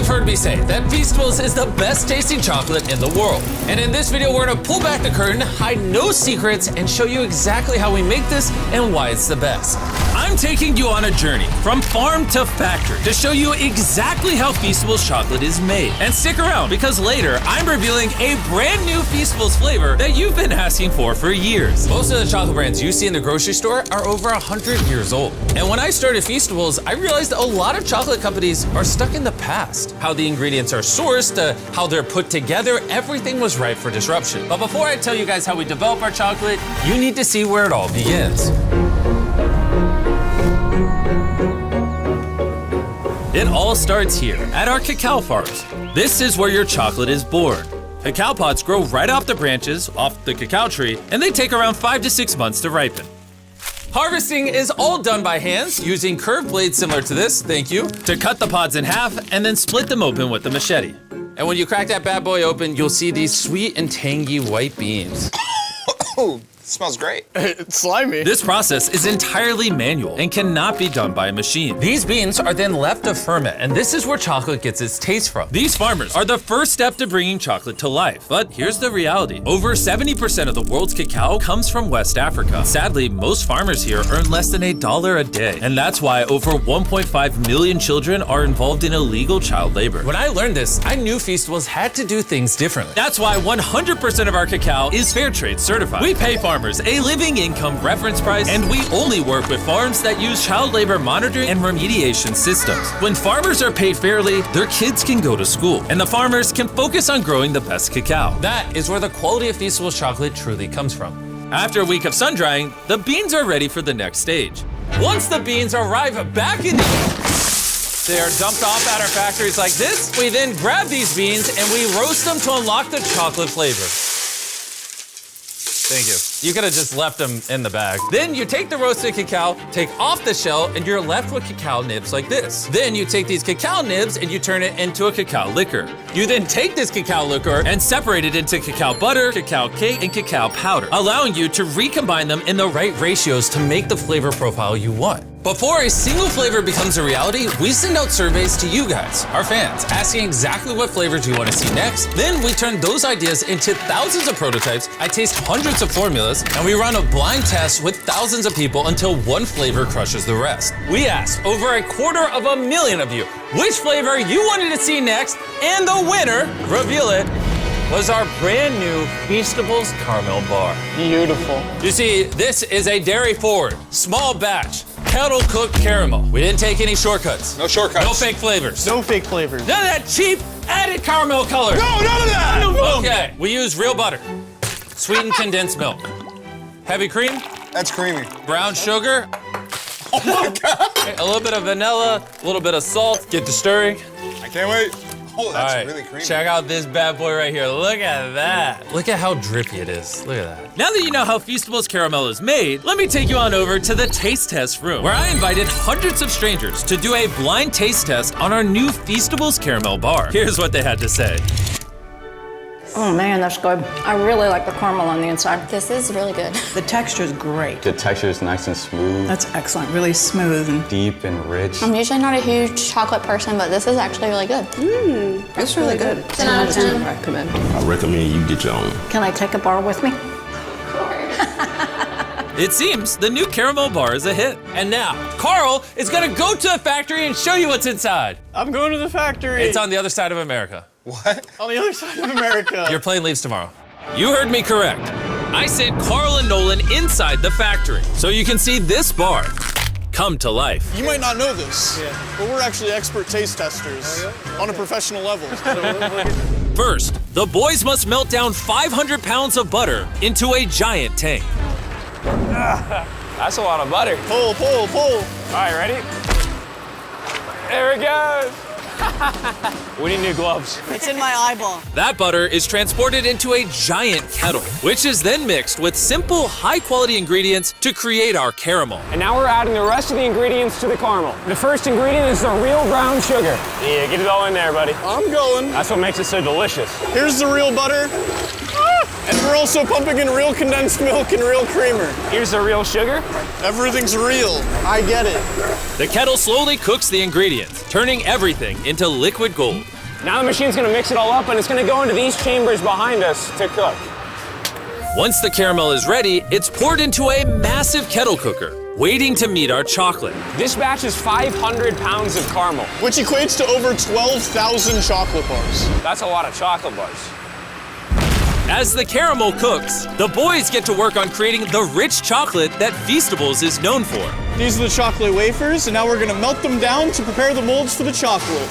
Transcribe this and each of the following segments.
You've heard me say that Feastables is the best tasting chocolate in the world. And in this video, we're gonna pull back the curtain, hide no secrets, and show you exactly how we make this and why it's the best. I'm taking you on a journey from farm to factory to show you exactly how Feastables chocolate is made. And stick around, because later, I'm revealing a brand new Feastables flavor that you've been asking for years. Most of the chocolate brands you see in the grocery store are over 100 years old. And when I started Feastables, I realized a lot of chocolate companies are stuck in the past. How the ingredients are sourced, how they're put together, everything was ripe for disruption. But before I tell you guys how we develop our chocolate, you need to see where it all begins. It all starts here, at our cacao farms. This is where your chocolate is born. Cacao pods grow right off the branches, off the cacao tree, and they take around 5 to 6 months to ripen. Harvesting is all done by hands, using curved blades similar to this, thank you, to cut the pods in half and then split them open with a machete. And when you crack that bad boy open, you'll see these sweet and tangy white beans. Oh, it smells great. It's slimy. This process is entirely manual and cannot be done by a machine. These beans are then left to ferment, and this is where chocolate gets its taste from. These farmers are the first step to bringing chocolate to life. But here's the reality. Over 70% of the world's cacao comes from West Africa. Sadly, most farmers here earn less than $1 a day. And that's why over 1.5 million children are involved in illegal child labor. When I learned this, I knew Feastables had to do things differently. That's why 100% of our cacao is fair trade certified. We pay farmers a living income reference price, and we only work with farms that use child labor monitoring and remediation systems. When farmers are paid fairly, their kids can go to school, and the farmers can focus on growing the best cacao. That is where the quality of Feastables chocolate truly comes from. After a week of sun drying, the beans are ready for the next stage. Once the beans arrive back in they are dumped off at our factories like this. We then grab these beans and we roast them to unlock the chocolate flavor. Thank you. You could have just left them in the bag. Then you take the roasted cacao, take off the shell, and you're left with cacao nibs like this. Then you take these cacao nibs and you turn it into a cacao liquor. You then take this cacao liquor and separate it into cacao butter, cacao cake, and cacao powder, allowing you to recombine them in the right ratios to make the flavor profile you want. Before a single flavor becomes a reality, we send out surveys to you guys, our fans, asking exactly what flavors you want to see next. Then we turn those ideas into thousands of prototypes. I taste hundreds of formulas, and we run a blind test with thousands of people until one flavor crushes the rest. We asked over 250,000 of you which flavor you wanted to see next, and the winner, reveal it, was our brand new Feastables Caramel Bar. Beautiful. You see, this is a dairy-forward, small batch, kettle-cooked caramel. We didn't take any shortcuts. No shortcuts. No fake flavors. No fake flavors. None of that cheap added caramel color. No, none of that! Okay, we use real butter, sweetened condensed milk, heavy cream, That's creamy. brown sugar, Oh my God! a little bit of vanilla, a little bit of salt. Get to stirring. I can't wait. Oh, that's All right, really creamy. check out this bad boy right here. Look at that. Look at how drippy it is. Look at that. Now that you know how Feastables caramel is made, let me take you on over to the taste test room, where I invited hundreds of strangers to do a blind taste test on our new Feastables Caramel Bar. Here's what they had to say. Oh man, that's good. I really like the caramel on the inside. This is really good. The texture is great. The texture is nice and smooth, That's excellent, really smooth and deep and rich. I'm usually not a huge chocolate person, but this is actually really good. it's really good. 10 out of 10. Recommend. I recommend you get your own. Can I take a bar with me? It seems the new caramel bar is a hit. And now, Carl is gonna go to the factory and show you what's inside. I'm going to the factory. It's on the other side of America. What? on the other side of America. Your plane leaves tomorrow. You heard me correct. I sent Carl and Nolan inside the factory, so you can see this bar come to life. You might not know this, but we're actually expert taste testers on a professional level. First, the boys must melt down 500 pounds of butter into a giant tank. That's a lot of butter. Pull, pull, pull. All right, ready? There it goes. We need new gloves. It's in my eyeball. That butter is transported into a giant kettle, which is then mixed with simple, high-quality ingredients to create our caramel. And now we're adding the rest of the ingredients to the caramel. The first ingredient is the real brown sugar. Yeah, get it all in there, buddy. I'm going. That's what makes it so delicious. Here's the real butter. And we're also pumping in real condensed milk and real creamer. Here's the real sugar. Everything's real. I get it. The kettle slowly cooks the ingredients, turning everything into liquid gold. Now the machine's gonna mix it all up and it's gonna go into these chambers behind us to cook. Once the caramel is ready, it's poured into a massive kettle cooker, waiting to meet our chocolate. This batch is 500 pounds of caramel. Which equates to over 12,000 chocolate bars. That's a lot of chocolate bars. As the caramel cooks, the boys get to work on creating the rich chocolate that Feastables is known for. These are the chocolate wafers, and now we're gonna melt them down to prepare the molds for the chocolate.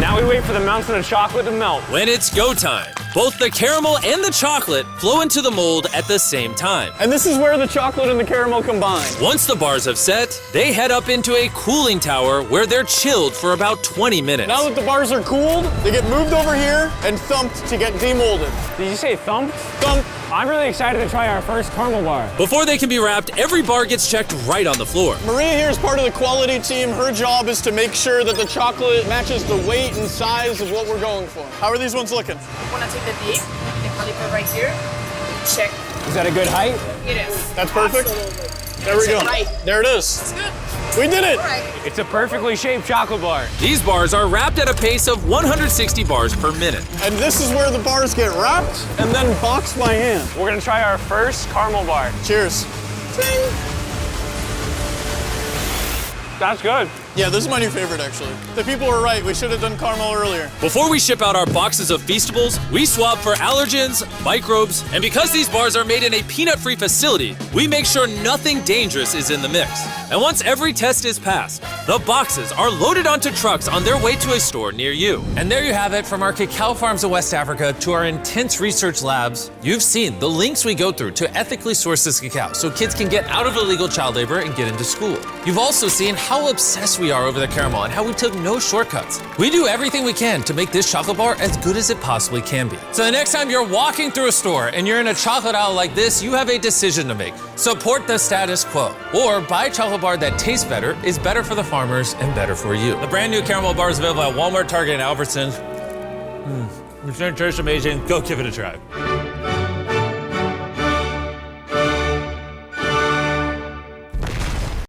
Now we wait for the mountain of chocolate to melt. When it's go time, both the caramel and the chocolate flow into the mold at the same time. And this is where the chocolate and the caramel combine. Once the bars have set, they head up into a cooling tower where they're chilled for about 20 minutes. Now that the bars are cooled, they get moved over here and thumped to get demolded. Did you say thump? Thump. I'm really excited to try our first caramel bar. Before they can be wrapped, every bar gets checked right on the floor. Maria here is part of the quality team. Her job is to make sure that the chocolate matches the weight and size of what we're going for. How are these ones looking? Want to take the dip, the caliper right here. Check. Is that a good height? It is. That's perfect. Absolutely. There we go. Right. There it is. It's good. We did it. All right. It's a perfectly shaped chocolate bar. These bars are wrapped at a pace of 160 bars per minute. And this is where the bars get wrapped and then boxed by hand. We're gonna try our first caramel bar. Cheers. That's good. Yeah, this is my new favorite, actually. The people were right. We should have done caramel earlier. Before we ship out our boxes of Feastables, we swab for allergens, microbes, and because these bars are made in a peanut-free facility, we make sure nothing dangerous is in the mix. And once every test is passed, the boxes are loaded onto trucks on their way to a store near you. And there you have it, from our cacao farms of West Africa to our intense research labs. You've seen the links we go through to ethically source this cacao so kids can get out of illegal child labor and get into school. You've also seen how obsessed we are over the caramel and how we took no shortcuts. We do everything we can to make this chocolate bar as good as it possibly can be. So the next time you're walking through a store and you're in a chocolate aisle like this, you have a decision to make. Support the status quo, or buy a chocolate bar that tastes better, is better for the farmers, and better for you. The brand new caramel bar is available at Walmart, Target, and Albertsons. It's gonna taste amazing. Go give it a try.